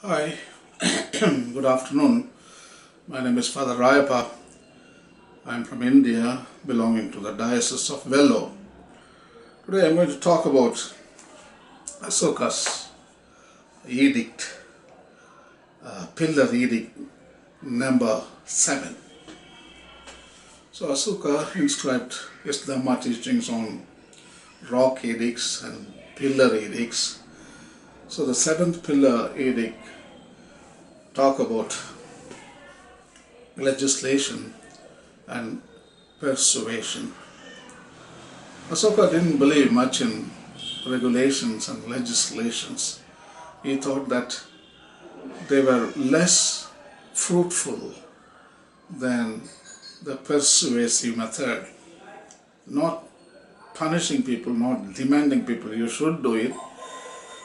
Hi, good afternoon. My name is Father Rayappa. I am from India, belonging to the Diocese of Vellore. Today I am going to talk about Ashoka's Edict, Pillar Edict number 7. So Ashoka inscribed his Dhamma teachings on rock edicts and pillar edicts. So the 7th pillar edict talk about legislation and persuasion. Ashoka didn't believe much in regulations and legislations. He thought that they were less fruitful than the persuasive method. Not punishing people, not demanding people, you should do it.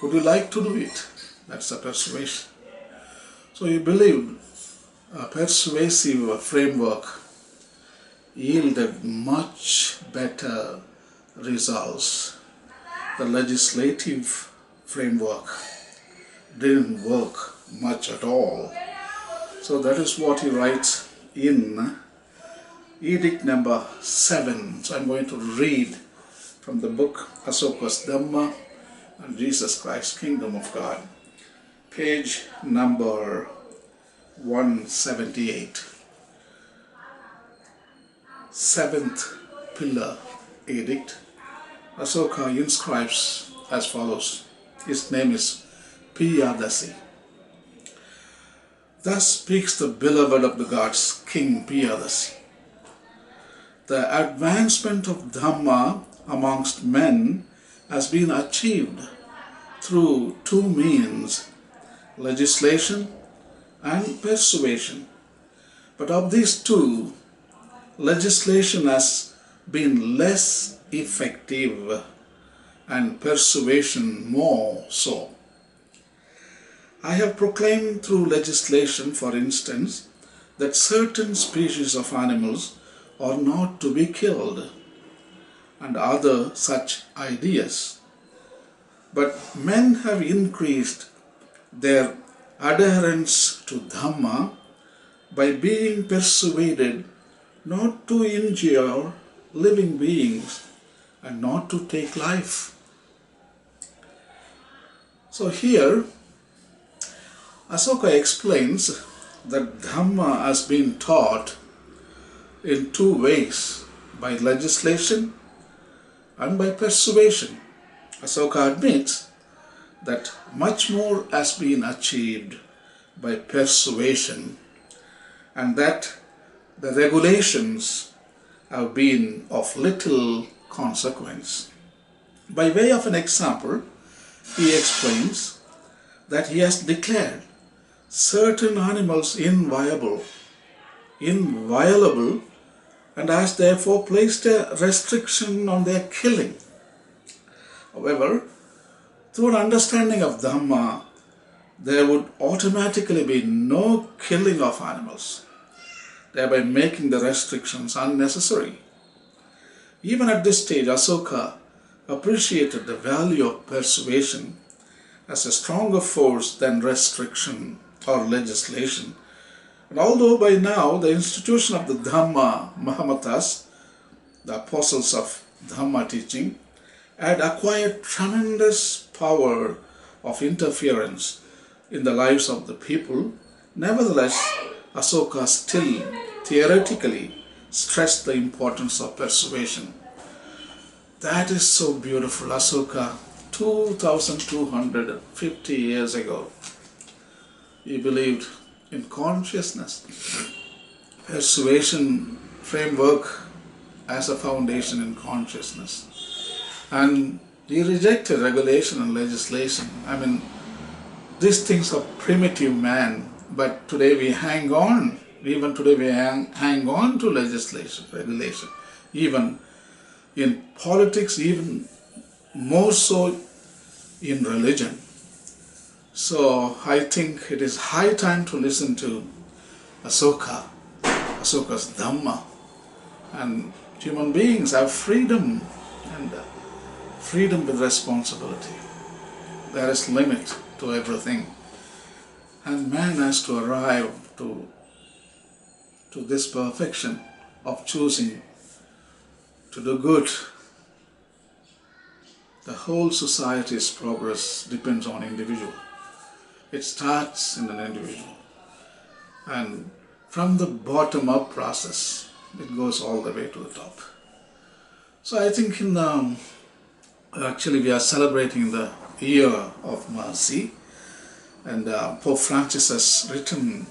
Would you like to do it? That's a persuasion. So he believed a persuasive framework yielded much better results. The legislative framework didn't work much at all. So that is what he writes in Edict number 7. So I'm going to read from the book Ashoka's Dhamma and Jesus Christ, Kingdom of God, page number 178. 7th pillar edict. Ashoka inscribes as follows. His name is Piyadasi. Thus speaks the beloved of the gods, King Piyadasi. The advancement of Dhamma amongst men has been achieved through two means, legislation and persuasion. But of these two, legislation has been less effective and persuasion more so. I have proclaimed through legislation, for instance, that certain species of animals are not to be killed, and other such ideas. But men have increased their adherence to Dhamma by being persuaded not to injure living beings and not to take life. So here Ashoka explains that Dhamma has been taught in two ways, by legislation and by persuasion. Ashoka admits that much more has been achieved by persuasion and that the regulations have been of little consequence. By way of an example, he explains that he has declared certain animals inviolable, and has therefore placed a restriction on their killing. However, through an understanding of Dhamma, there would automatically be no killing of animals, thereby making the restrictions unnecessary. Even at this stage, Ashoka appreciated the value of persuasion as a stronger force than restriction or legislation. And although by now the institution of the Dhamma Mahamatas, the apostles of Dhamma teaching, had acquired tremendous power of interference in the lives of the people, nevertheless, Ashoka still theoretically stressed the importance of persuasion. That is so beautiful. Ashoka, 2250 years ago, he believed in consciousness, persuasion framework as a foundation in consciousness. And he rejected regulation and legislation. These things are primitive man, but today we hang on. Even today we hang on to legislation, regulation. Even in politics, even more so in religion. So I think it is high time to listen to Ashoka's Dhamma. And human beings have freedom, and freedom with responsibility. There is limit to everything. And man has to arrive to this perfection of choosing to do good. The whole society's progress depends on individual. It starts in an individual. And from the bottom-up process, it goes all the way to the top. So I think actually we are celebrating the year of mercy. And Pope Francis has written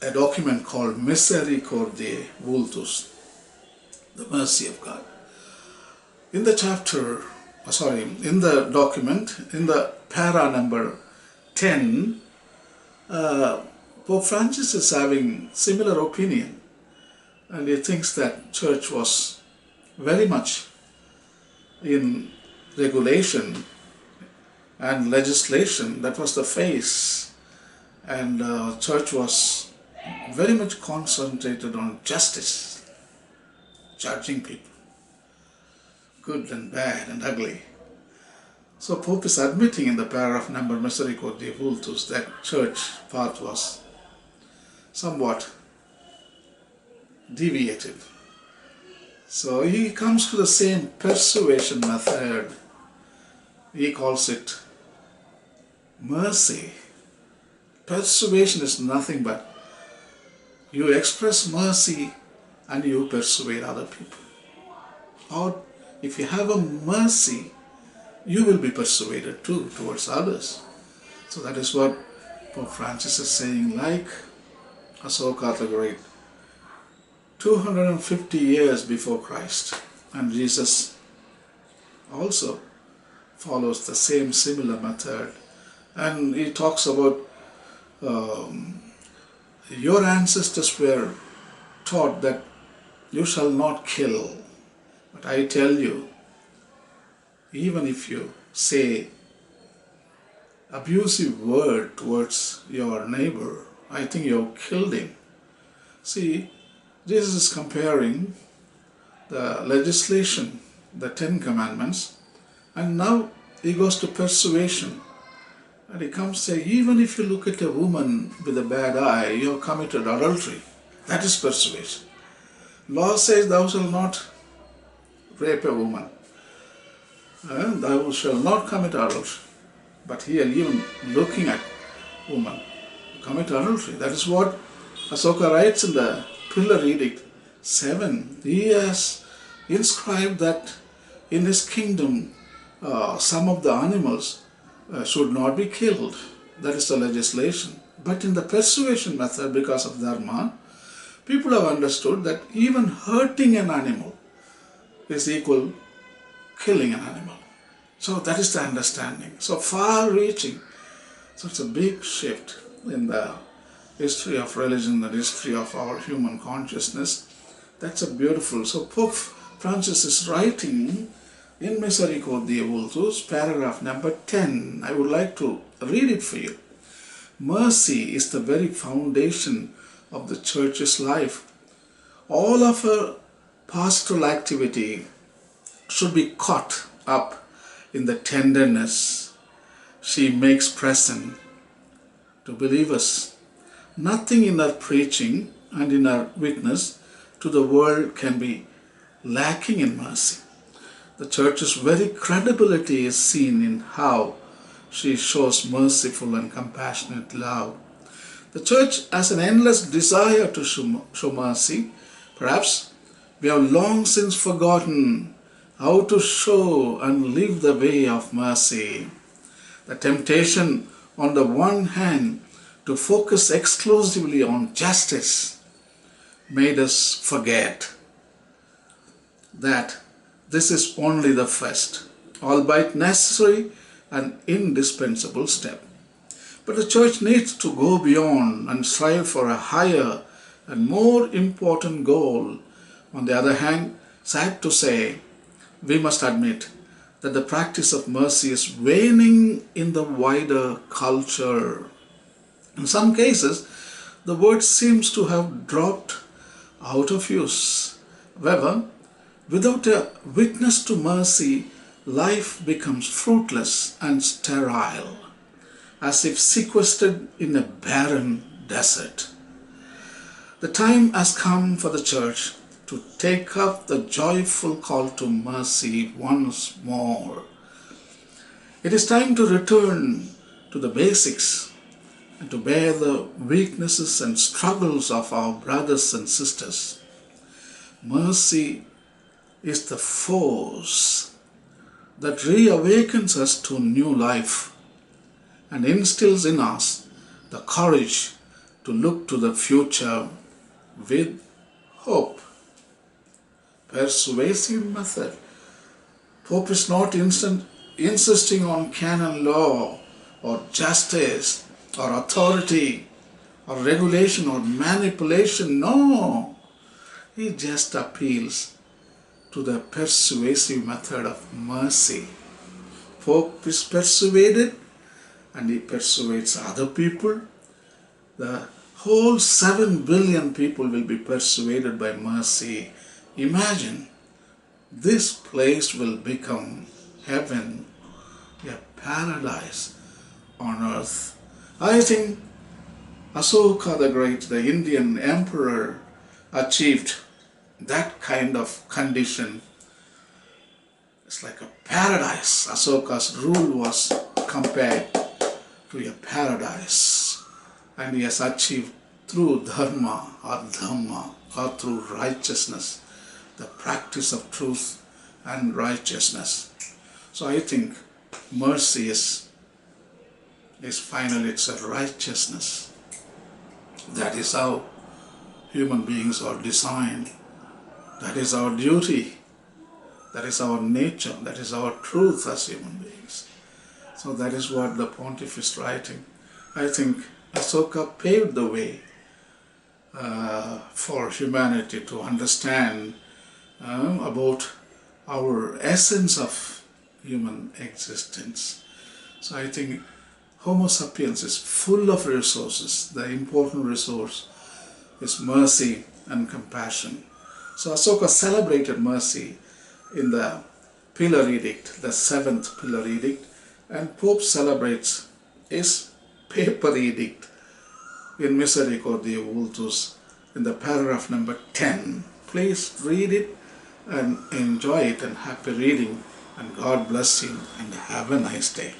a document called Misericordiae, Vultus, the mercy of God. In the in the document, in the para number 10, Pope Francis is having similar opinion, and he thinks that church was very much in regulation and legislation. That was the face, and church was very much concentrated on justice, judging people, good and bad and ugly. So Pope is admitting in the paragraph number Misericordiae Vultus that church path was somewhat deviated. So he comes to the same persuasion method. He calls it mercy. Persuasion is nothing but you express mercy and you persuade other people. Or if you have a mercy, you will be persuaded too towards others. So that is what Pope Francis is saying, like Ashoka the Great, 250 years before Christ. And Jesus also follows the same similar method. And he talks about your ancestors were taught that you shall not kill. But I tell you, even if you say abusive word towards your neighbor, I think you have killed him. See, Jesus is comparing the legislation, the 10 Commandments, and now he goes to persuasion. And he comes to say, even if you look at a woman with a bad eye, you have committed adultery. That is persuasion. Law says thou shalt not rape a woman. And thou shalt not commit adultery. But here, even looking at woman, commit adultery. That is what Ashoka writes in the Pillar Edict 7. He has inscribed that in his kingdom, some of the animals should not be killed. That is the legislation. But in the persuasion method, because of Dharma, people have understood that even hurting an animal is equal killing an animal. So that is the understanding. So far-reaching. So it's a big shift in the history of religion, the history of our human consciousness. That's a beautiful. So Pope Francis is writing in Misericordiae Vultus, paragraph number 10. I would like to read it for you. Mercy is the very foundation of the church's life. All of her pastoral activity should be caught up in the tenderness she makes present to believers. Nothing in her preaching and in her witness to the world can be lacking in mercy. The church's very credibility is seen in how she shows merciful and compassionate love. The church has an endless desire to show mercy. Perhaps we have long since forgotten how to show and live the way of mercy. The temptation on the one hand to focus exclusively on justice made us forget that this is only the first, albeit necessary and indispensable step. But the church needs to go beyond and strive for a higher and more important goal. On the other hand, sad to say, we must admit that the practice of mercy is waning in the wider culture. In some cases, the word seems to have dropped out of use. However, without a witness to mercy, life becomes fruitless and sterile. as if sequestered in a barren desert. The time has come for the church to take up the joyful call to mercy once more. It is time to return to the basics and to bear the weaknesses and struggles of our brothers and sisters. Mercy is the force that reawakens us to new life and instills in us the courage to look to the future with hope. Persuasive method. Pope is not insisting on canon law or justice or authority or regulation or manipulation. No, he just appeals to the persuasive method of mercy. Pope is persuaded and he persuades other people. The whole 7 billion people will be persuaded by mercy. Imagine, this place will become heaven, a paradise on earth. I think Ashoka the Great, the Indian emperor, achieved that kind of condition. It's like a paradise. Ashoka's rule was compared to a paradise, and he has achieved through dharma or through righteousness, the practice of truth and righteousness. So I think mercy is finally, it's a righteousness. That is how human beings are designed. That is our duty. That is our nature. That is our truth as human beings. So that is what the Pontiff is writing. I think Ashoka paved the way for humanity to understand about our essence of human existence. So I think Homo sapiens is full of resources. The important resource is mercy and compassion. So Ashoka celebrated mercy in the Pillar Edict, the 7th Pillar Edict, and Pope celebrates his paper edict in Misericordiae Vultus in the paragraph number 10. Please read it and enjoy it, and happy reading, and God bless you and have a nice day.